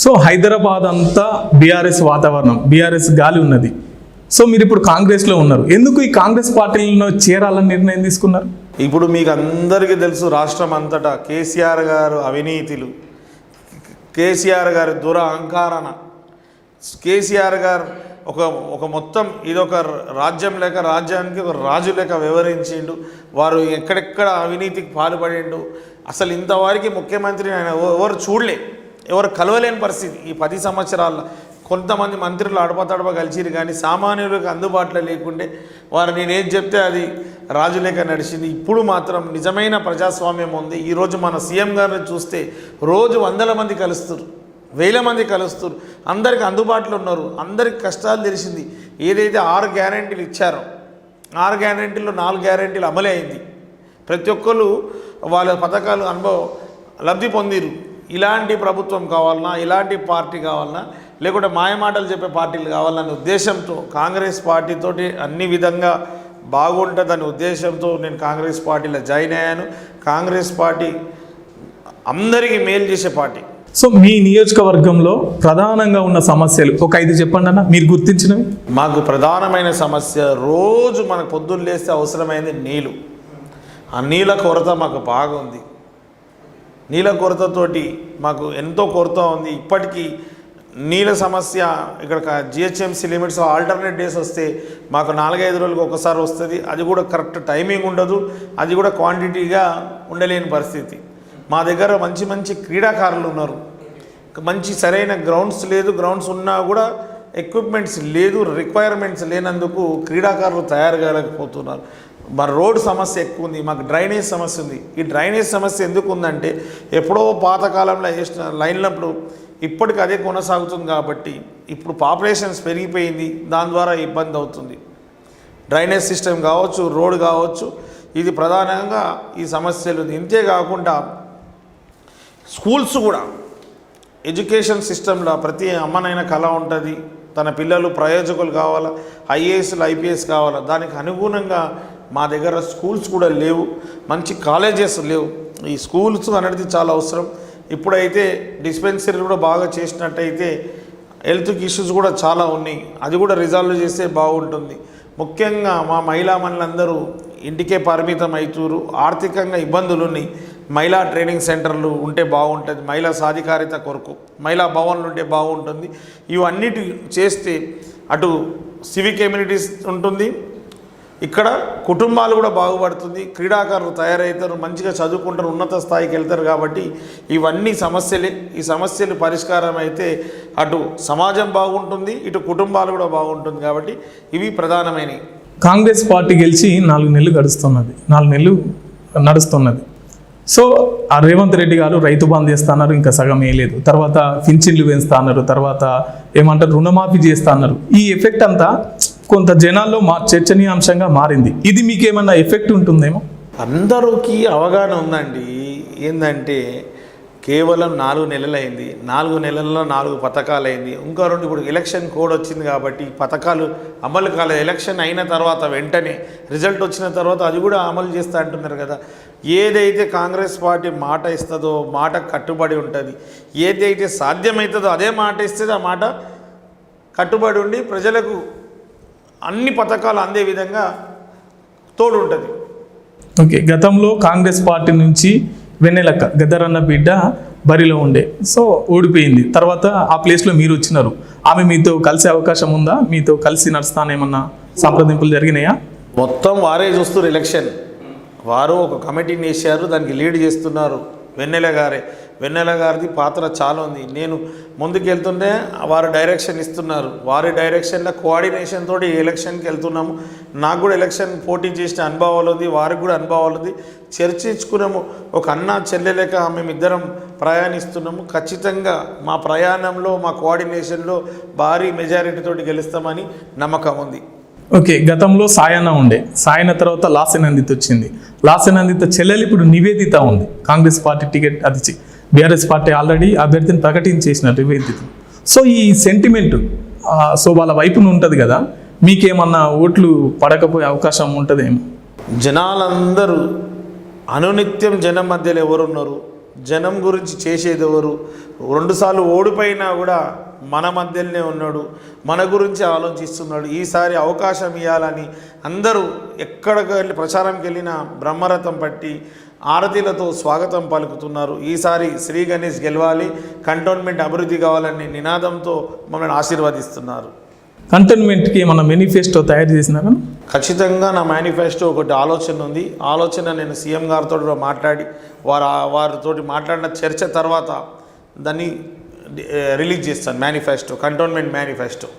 So Hyderabad అంతా BRS వాతావరణం, BRS గాలి ఉన్నది. సో మీరు ఇప్పుడు కాంగ్రెస్లో ఉన్నారు, ఎందుకు ఈ కాంగ్రెస్ పార్టీలో చేరాలని నిర్ణయం తీసుకున్నారు? ఇప్పుడు మీకు అందరికీ తెలుసు, రాష్ట్రం అంతటా కేసీఆర్ గారు అవినీతిలు, కేసీఆర్ గారి దురహంకారణ, కేసీఆర్ గారు ఒక మొత్తం ఇదొక రాజ్యం లేక రాజ్యానికి ఒక రాజు లేక వ్యవహరించిండు. వారు ఎక్కడెక్కడ అవినీతికి పాల్పడిండు. అసలు ఇంతవరకు ముఖ్యమంత్రిని ఆయన ఎవరు చూడలే, ఎవరు కలవలేని పరిస్థితి. ఈ 10 సంవత్సరాల్లో కొంతమంది మంత్రులు అడపతడప కలిసిరు, కానీ సామాన్యులకు అందుబాటులో లేకుండే వారు నేనేం చెప్తే అది రాజులేక నడిచింది. ఇప్పుడు మాత్రం నిజమైన ప్రజాస్వామ్యం ఉంది. ఈరోజు మన సీఎం గారిని చూస్తే రోజు 100 మంది కలుస్తారు, 1000 మంది కలుస్తారు, అందరికి అందుబాటులో ఉన్నారు, అందరికి కష్టాలు తెలిసింది. ఏదైతే 6 గ్యారెంటీలు ఇచ్చారో 6 గ్యారెంటీల్లో 4 గ్యారెంటీలు అమలే అయింది. ప్రతి ఒక్కరు వాళ్ళ పథకాలు లబ్ధి పొందిరు. ఇలాంటి ప్రభుత్వం కావాలన్నా, ఇలాంటి పార్టీ కావాలన్నా, లేకుంటే మాయమాటలు చెప్పే పార్టీలు కావాలనే ఉద్దేశంతో కాంగ్రెస్ పార్టీతోటి అన్ని విధంగా బాగుంటుందనే ఉద్దేశంతో నేను కాంగ్రెస్ పార్టీలో జాయిన్ అయ్యాను. కాంగ్రెస్ పార్టీ అందరికీ మేలు చేసే పార్టీ. సో మీ నియోజకవర్గంలో ప్రధానంగా ఉన్న సమస్యలు ఒక 5 చెప్పండి అన్న, మీరు గుర్తించినవి. మాకు ప్రధానమైన సమస్య, రోజు మనకు పొద్దున్న లేస్తే అవసరమైంది నీళ్ళు. ఆ నీళ్ళ కొరత మాకు బాగుంది. నీళ్ళ కొరతతోటి మాకు ఎంతో కొరత ఉంది. ఇప్పటికీ నీళ్ళ సమస్య ఇక్కడ జిహెచ్ఎంసీ లిమిట్స్ ఆల్టర్నేట్ డేస్ వస్తే మాకు 4-5 రోజులకు ఒకసారి వస్తుంది. అది కూడా కరెక్ట్ టైమింగ్ ఉండదు, అది కూడా క్వాంటిటీగా ఉండలేని పరిస్థితి. మా దగ్గర మంచి మంచి క్రీడాకారులు ఉన్నారు, మంచి సరైన గ్రౌండ్స్ లేదు, గ్రౌండ్స్ ఉన్నా కూడా ఎక్విప్మెంట్స్ లేదు, రిక్వైర్మెంట్స్ లేనందుకు క్రీడాకారులు తయారు కాలేకపోతున్నారు. మరి రోడ్ సమస్య ఎక్కువ ఉంది, మాకు డ్రైనేజ్ సమస్య ఉంది. ఈ డ్రైనేజ్ సమస్య ఎందుకు ఉందంటే ఎప్పుడో పాతకాలంలో వేసిన లైన్లప్పుడు ఇప్పటికి అదే కొనసాగుతుంది కాబట్టి ఇప్పుడు పాపులేషన్స్ పెరిగిపోయింది, దాని ద్వారా ఇబ్బంది అవుతుంది. డ్రైనేజ్ సిస్టమ్ కావచ్చు, రోడ్ కావచ్చు, ఇది ప్రధానంగా ఈ సమస్యలు. ఇంతే కాకుండా స్కూల్స్ కూడా, ఎడ్యుకేషన్ సిస్టంలో ప్రతి అమ్మనైనా కళ ఉంటుంది, తన పిల్లలు ప్రయోజకులు కావాలా, ఐఏఎస్లు ఐపీఎస్ కావాలా. దానికి అనుగుణంగా మా దగ్గర స్కూల్స్ కూడా లేవు, మంచి కాలేజెస్ లేవు. ఈ స్కూల్స్ అనేది చాలా అవసరం. ఇప్పుడైతే డిస్పెన్సరీ కూడా బాగా చేసినట్టయితే హెల్త్ ఇష్యూస్ కూడా చాలా ఉన్నాయి, అది కూడా రిజాల్వ్ చేస్తే బాగుంటుంది. ముఖ్యంగా మా మహిళా మనులందరూ ఇంటికే పరిమితం అవుతారు, ఆర్థికంగా ఇబ్బందులు ఉన్నాయి. మహిళా ట్రైనింగ్ సెంటర్లు ఉంటే బాగుంటుంది, మహిళా సాధికారిత కొరకు మహిళా భవన్లు ఉంటే బాగుంటుంది. ఇవన్నిటి చేస్తే అటు సివిక్ కమ్యూనిటీస్ ఉంటుంది, ఇక్కడ కుటుంబాలు కూడా బాగుపడుతుంది, క్రీడాకారులు తయారవుతారు, మంచిగా చదువుకుంటారు, ఉన్నత స్థాయికి వెళ్తారు. కాబట్టి ఇవన్నీ సమస్యలే. ఈ సమస్యలు పరిష్కారం అయితే అటు సమాజం బాగుంటుంది, ఇటు కుటుంబాలు కూడా బాగుంటుంది. కాబట్టి ఇవి ప్రధానమైనవి. కాంగ్రెస్ పార్టీ గెలిచి 4 నెలలు గడుస్తున్నది, 4 నెలలు నడుస్తున్నది. సో ఆ రేవంత్ రెడ్డి గారు రైతు బంధు చేస్తా అన్నారు, ఇంకా సగం వేయలేదు. తర్వాత పింఛన్లు పెంచుతా అన్నారు, తర్వాత ఏమంటారు రుణమాఫీ చేస్తా అన్నారు. ఈ ఎఫెక్ట్ అంతా కొంత జనాల్లో చర్చనీయాంశంగా మారింది. ఇది మీకేమన్నా ఎఫెక్ట్ ఉంటుందేమో? అందరికీ అవగాహన ఉందండి. ఏంటంటే కేవలం 4 నెలలైంది, 4 నెలల్లో 4 పథకాలు అయింది. ఇంకా 2 ఇప్పుడు ఎలక్షన్ కోడ్ వచ్చింది కాబట్టి పథకాలు అమలు కాలేదు. ఎలక్షన్ అయిన తర్వాత వెంటనే రిజల్ట్ వచ్చిన తర్వాత అది కూడా అమలు చేస్తా అంటున్నారు కదా. ఏదైతే కాంగ్రెస్ పార్టీ మాట ఇస్తుందో మాట కట్టుబడి ఉంటుంది, ఏదైతే సాధ్యమవుతుందో అదే మాట ఇస్తుంది, ఆ మాట కట్టుబడి ఉండి ప్రజలకు అన్ని పథకాలు అందే విధంగా తోడు ఉంటుంది. ఓకే, గతంలో కాంగ్రెస్ పార్టీ నుంచి వెన్నెలక్క గద్దరన్న బిడ్డ బరిలో ఉండే, సో ఓడిపోయింది. తర్వాత ఆ ప్లేస్లో మీరు వచ్చినారు. ఆమె మీతో కలిసే అవకాశం ఉందా? మీతో కలిసి నడుస్తానేమన్నా సంప్రదింపులు జరిగినాయా? మొత్తం వారే చూస్తున్నారు ఎలక్షన్. వారు ఒక కమిటీని వేశారు, దానికి లీడ్ చేస్తున్నారు వెన్నెల గారే. వెన్నెల గారిది పాత్ర చాలా ఉంది. నేను ముందుకు వెళ్తుంటే వారు డైరెక్షన్ ఇస్తున్నారు, వారి డైరెక్షన్లో కోఆర్డినేషన్ తోటి ఎలక్షన్కి వెళ్తున్నాము. నాకు కూడా ఎలక్షన్ పోటీ చేసిన అనుభవాలు ఉంది, వారికి కూడా అనుభవాలు ఉంది. చర్చించుకున్నాము, ఒక అన్న చెల్లెలేక మేమిద్దరం ప్రయాణిస్తున్నాము. ఖచ్చితంగా మా ప్రయాణంలో మా కోఆర్డినేషన్లో భారీ మెజారిటీతోటి గెలుస్తామని నమ్మకం ఉంది. ఓకే, గతంలో సాయన ఉండే, సాయన తర్వాత లాసెనందిత వచ్చింది. లాసెనందిత చెల్లెలు ఇప్పుడు నివేదిత ఉంది. కాంగ్రెస్ పార్టీ టికెట్ అది బీఆర్ఎస్ పార్టీ ఆల్రెడీ అభ్యర్థిని ప్రకటించేసిన నివేదిత. సో ఈ సెంటిమెంట్ సో వాళ్ళ వైపున ఉంటుంది కదా, మీకేమన్నా ఓట్లు పడకపోయే అవకాశం ఉంటుందేమో? జనాలందరూ అనునిత్యం జనం మధ్యలో ఎవరున్నారు, జనం గురించి చేసేది ఎవరు, 2 సార్లు ఓడిపోయినా కూడా మన మధ్యలోనే ఉన్నాడు, మన గురించి ఆలోచిస్తున్నాడు. ఈసారి అవకాశం ఇవ్వాలని అందరూ ఎక్కడికి వెళ్ళి ప్రచారంకి వెళ్ళినా బ్రహ్మరథం పట్టి ఆరతిలతో స్వాగతం పలుకుతున్నారు. ఈసారి శ్రీ గణేష్ గెలవాలి, కంటోన్మెంట్ అభివృద్ధి కావాలని నినాదంతో మమ్మల్ని ఆశీర్వదిస్తున్నారు. కంటోన్మెంట్కి మన మేనిఫెస్టో తయారు చేసినారా? ఖచ్చితంగా నా మేనిఫెస్టో ఒకటి ఆలోచన ఉంది. ఆలోచన నేను సీఎం గారితో కూడా మాట్లాడి వారితో మాట్లాడిన చర్చ తర్వాత దాన్ని రిలీజ్ చేస్తాను. Manifesto, cantonment manifesto.